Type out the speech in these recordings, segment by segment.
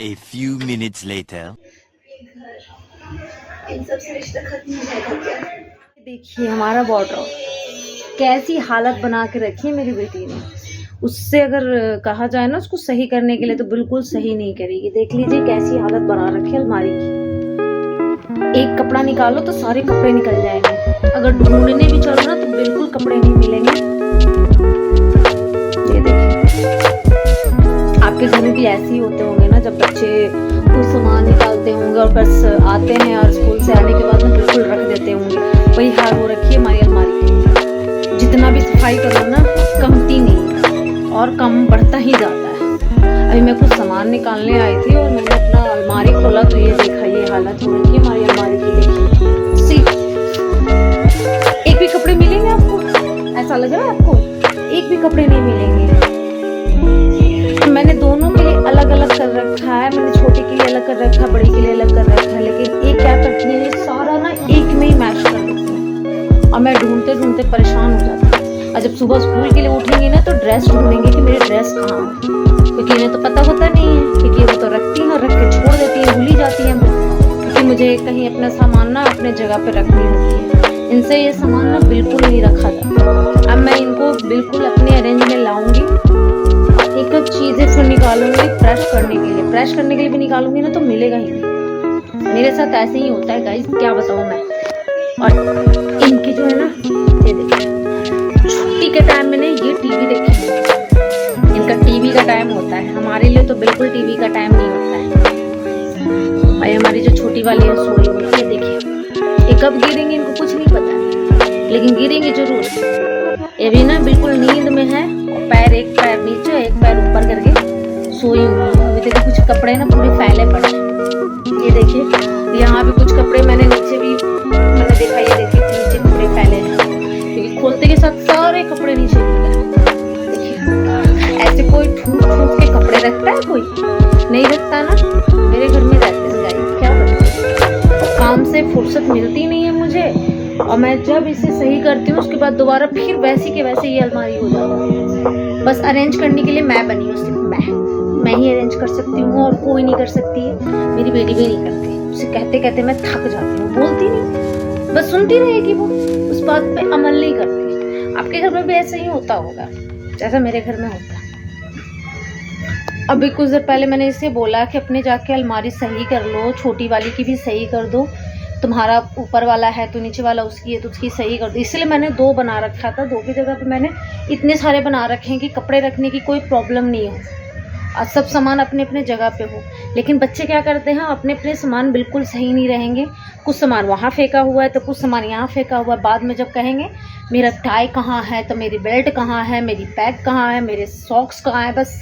A few minutes later. इन सब से रिश्ता खत्म हो जाएगा क्या? देखिए हमारा वार्डरोब कैसी हालत बना के रखी है मेरी बेटी ने। उससे अगर कहा जाए ना उसको सही करने के लिए तो बिल्कुल सही नहीं करेगी। देख लीजिए कैसी हालत बना रखी है अलमारी की। एक कपड़ा निकालो तो सारे कपड़े निकल जाएंगे। अगर ढूंढने भी चलो ना तो बिल्कुल कपड़े नहीं मिलेंगे। ये देखिए आपके घर में भी ऐसे ही होते होंगे ना, जब बच्चे कोई सामान निकालते होंगे और बस आते हैं और स्कूल से आने के बाद ना बिल्कुल रख देते होंगे। वही हाल हो रखी है हमारी अलमारी की। जितना भी सफाई करो ना कमती नहीं और कम बढ़ता ही जाता है। अभी मैं कुछ सामान निकालने आई थी और मैंने अपना अलमारी खोला तो ये देखा ये हालत हो रखी है हमारी अलमारी की। देखिए एक भी कपड़े मिलेंगे आपको? ऐसा लग रहा है आपको? एक भी कपड़े नहीं मिलेंगे। मैंने दोनों के लिए अलग अलग कर रखा है। मैंने छोटे के लिए अलग कर रखा है, बड़ी के लिए अलग कर रखा है, लेकिन एक क्या करती है ये सारा ना एक में ही मैच कर देती है और मैं ढूंढते ढूंढते परेशान हो जाती हूँ। और जब सुबह स्कूल के लिए उठेंगे ना तो ड्रेस ढूंढेंगे कि मेरी ड्रेस कहाँ है, क्योंकि इन्हें तो पता होता नहीं है, क्योंकि वो तो रखती हैं और रख के छोड़ देती है, भूल ही जाती है। क्योंकि मुझे कहीं अपना सामान ना अपने जगह पे रखनी होती है। इनसे ये सामान ना बिल्कुल नहीं रखा जाता। अब मैं इनको बिल्कुल अपने अरेंज में लाऊंगी। एक एक चीजें फिर निकालूंगी प्रेस करने के लिए। प्रेस करने के लिए भी निकालूंगी ना तो मिलेगा ही नहीं। मेरे साथ ऐसे ही होता है गाइस, क्या बताऊं मैं। और इनकी जो है ना ये देखिए छुट्टी के टाइम में ये टीवी देखेंगे। इनका टीवी का टाइम होता है, हमारे लिए तो बिल्कुल टीवी का टाइम नहीं होता है। भाई हमारी जो छोटी वाली है सोई हुई है, देखिए ये कब गिरेंगे इनको कुछ नहीं पता, लेकिन गिरेंगे जरूर। ये भी ना बिल्कुल नींद में है, पैर एक पैर नीचे एक पैर ऊपर करके सोई हुई है। अभी देखिए कुछ कपड़े ना पूरे फैले पड़े हैं। ये देखिए यहाँ भी कुछ कपड़े मैंने नीचे भी मैंने देखा, ये देखिए नीचे कपड़े फैले हैं क्योंकि खोलते के साथ सारे कपड़े नीचे गिर गए। देखिए ऐसे कोई ठूस ठूस के कपड़े रखता है? कोई नहीं रखता ना। मेरे घर में रहते हैं गाइस, क्या बताऊं। काम से फुर्सत मिलती नहीं है मुझे और मैं जब इसे सही करती हूँ उसके बाद दोबारा फिर वैसी के वैसे ये अलमारी हो जाती है। बस अरेंज करने के लिए मैं बनी हूँ, सिर्फ मैं ही अरेंज कर सकती हूँ और कोई नहीं कर सकती है। मेरी बेटी भी नहीं करती। उसे कहते कहते मैं थक जाती हूँ, बोलती नहीं, बस सुनती रहेगी। वो उस बात पे अमल नहीं करती। आपके घर में भी ऐसा ही होता होगा जैसा मेरे घर में होता है। अभी कुछ देर पहले मैंने इसे बोला कि अपने जाके अलमारी सही कर लो, छोटी वाली की भी सही कर दो। तुम्हारा ऊपर वाला है तो नीचे वाला उसकी है तो उसकी सही कर दो। इसलिए मैंने 2 बना रखा था। 2 की जगह पे मैंने इतने सारे बना रखे हैं कि कपड़े रखने की कोई प्रॉब्लम नहीं हो और सब सामान अपने अपने जगह पे हो। लेकिन बच्चे क्या करते हैं, अपने अपने सामान बिल्कुल सही नहीं रहेंगे। कुछ सामान वहाँ फेंका हुआ है तो कुछ सामान यहाँ फेंका हुआ है। बाद में जब कहेंगे मेरा टाई कहाँ है, तो मेरी बेल्ट कहाँ है, मेरी बैग कहाँ है, मेरे सॉक्स कहाँ है। बस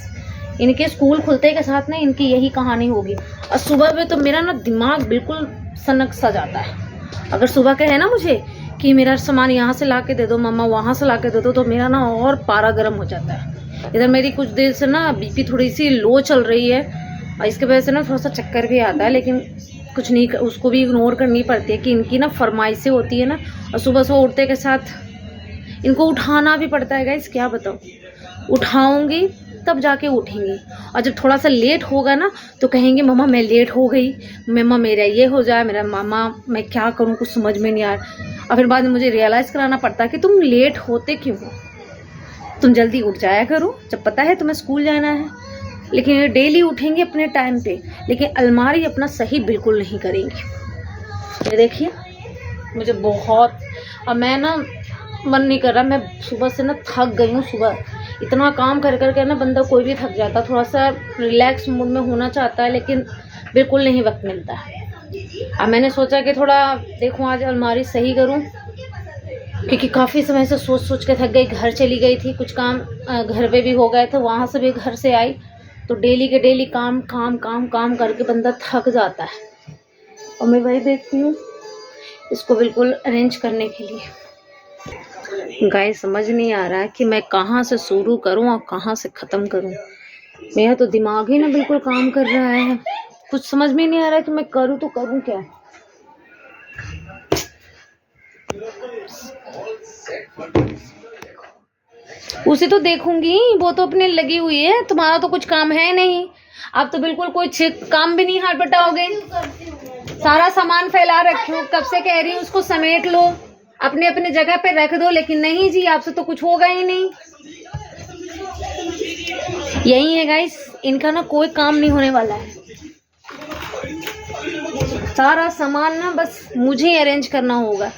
इनके स्कूल खुलते के साथ ना इनकी यही कहानी होगी। और सुबह में तो मेरा ना दिमाग बिल्कुल सनक सा जाता है। अगर सुबह कहे ना मुझे कि मेरा सामान यहाँ से ला के दे दो मम्मा, वहाँ से ला के दे दो, तो मेरा ना और पारा गर्म हो जाता है। इधर मेरी कुछ देर से ना बीपी थोड़ी सी लो चल रही है और इसके वजह से ना थोड़ा सा चक्कर भी आता है, लेकिन कुछ नहीं, उसको भी इग्नोर करनी पड़ती है कि इनकी ना फरमाइशें होती है ना। और सुबह सुबह उठते के साथ इनको उठाना भी पड़ता है गाइस, क्या बताऊँ। उठाऊंगी तब जाके उठेंगी और जब थोड़ा सा लेट होगा ना तो कहेंगे मम्मा मैं लेट हो गई, मम्मा मेरा ये हो जाए, मेरा मामा मैं क्या करूँ कुछ समझ में नहीं आ रहा। और फिर बाद में मुझे रियलाइज़ कराना पड़ता है कि तुम लेट होते क्यों हो, तुम जल्दी उठ जाया करो जब पता है तुम्हें स्कूल जाना है। लेकिन ये डेली उठेंगे अपने टाइम पे, लेकिन अलमारी अपना सही बिल्कुल नहीं करेंगी। ये देखिए मुझे बहुत, और मैं ना मन नहीं कर रहा। मैं सुबह से ना थक गई हूँ। सुबह इतना काम कर करके ना बंदा कोई भी थक जाता, थोड़ा सा रिलैक्स मूड में होना चाहता है, लेकिन बिल्कुल नहीं वक्त मिलता है। अब मैंने सोचा कि थोड़ा देखूं आज अलमारी सही करूं, क्योंकि काफ़ी समय से सोच सोच के थक गई। घर चली गई थी, कुछ काम घर पे भी हो गए थे, वहाँ से भी घर से आई तो डेली के डेली काम काम काम काम करके बंदा थक जाता है। और मैं वही देखती हूँ इसको बिल्कुल अरेंज करने के लिए। गाइस समझ नहीं आ रहा है कि मैं कहाँ से शुरू करूँ और कहाँ से ख़त्म करूँ। मेरा तो दिमाग ही ना बिल्कुल काम कर रहा है, कुछ समझ में नहीं आ रहा कि मैं करूँ तो करूँ क्या। उसे तो देखूंगी, वो तो अपने लगी हुई है, तुम्हारा तो कुछ काम है नहीं। आप तो बिल्कुल कोई काम भी नहीं हाथ बटाओगे। सारा सामान फैला रखे हो, कब से कह रही हूँ उसको समेट लो, अपने अपने जगह पे रख दो, लेकिन नहीं जी, आपसे तो कुछ होगा ही नहीं। यही है गाइस, इनका ना कोई काम नहीं होने वाला है। सारा सामान ना बस मुझे अरेंज करना होगा।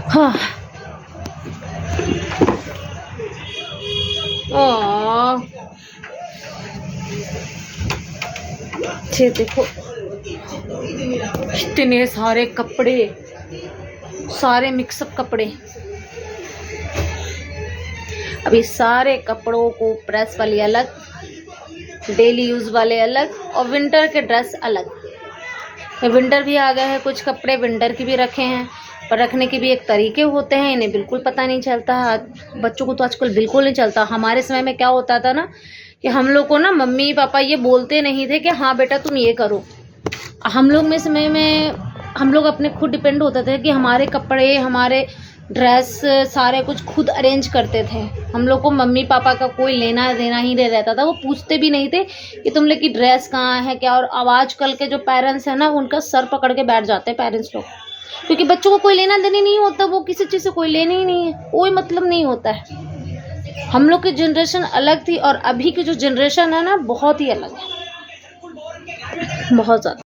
हाँ, ये देखो इतने सारे कपड़े, सारे मिक्सअप कपड़े। अब ये सारे कपड़ों को प्रेस वाली अलग, डेली यूज वाले अलग और विंटर के ड्रेस अलग। विंटर भी आ गए हैं, कुछ कपड़े विंटर की भी रखे हैं, पर रखने के भी एक तरीके होते हैं, इन्हें बिल्कुल पता नहीं चलता। बच्चों को तो आजकल बिल्कुल नहीं चलता। हमारे समय में क्या होता था ना कि हम लोग को ना मम्मी पापा ये बोलते नहीं थे कि हाँ बेटा तुम ये करो। हम लोग में समय में हम लोग अपने खुद डिपेंड होते थे कि हमारे कपड़े, हमारे ड्रेस सारे कुछ खुद अरेंज करते थे। हम लोग को मम्मी पापा का कोई लेना देना ही नहीं रहता था। वो पूछते भी नहीं थे कि तुम लोग की ड्रेस कहाँ है क्या। और अब आजकल के जो पेरेंट्स हैं ना, उनका सर पकड़ के बैठ जाते हैं पेरेंट्स लोग, क्योंकि बच्चों को कोई लेना देना नहीं होता। वो किसी चीज़ से कोई लेना ही नहीं है, कोई मतलब नहीं होता है। हम लोग की जनरेशन अलग थी और अभी की जो जनरेशन है ना, बहुत ही अलग है, बहुत ज़्यादा।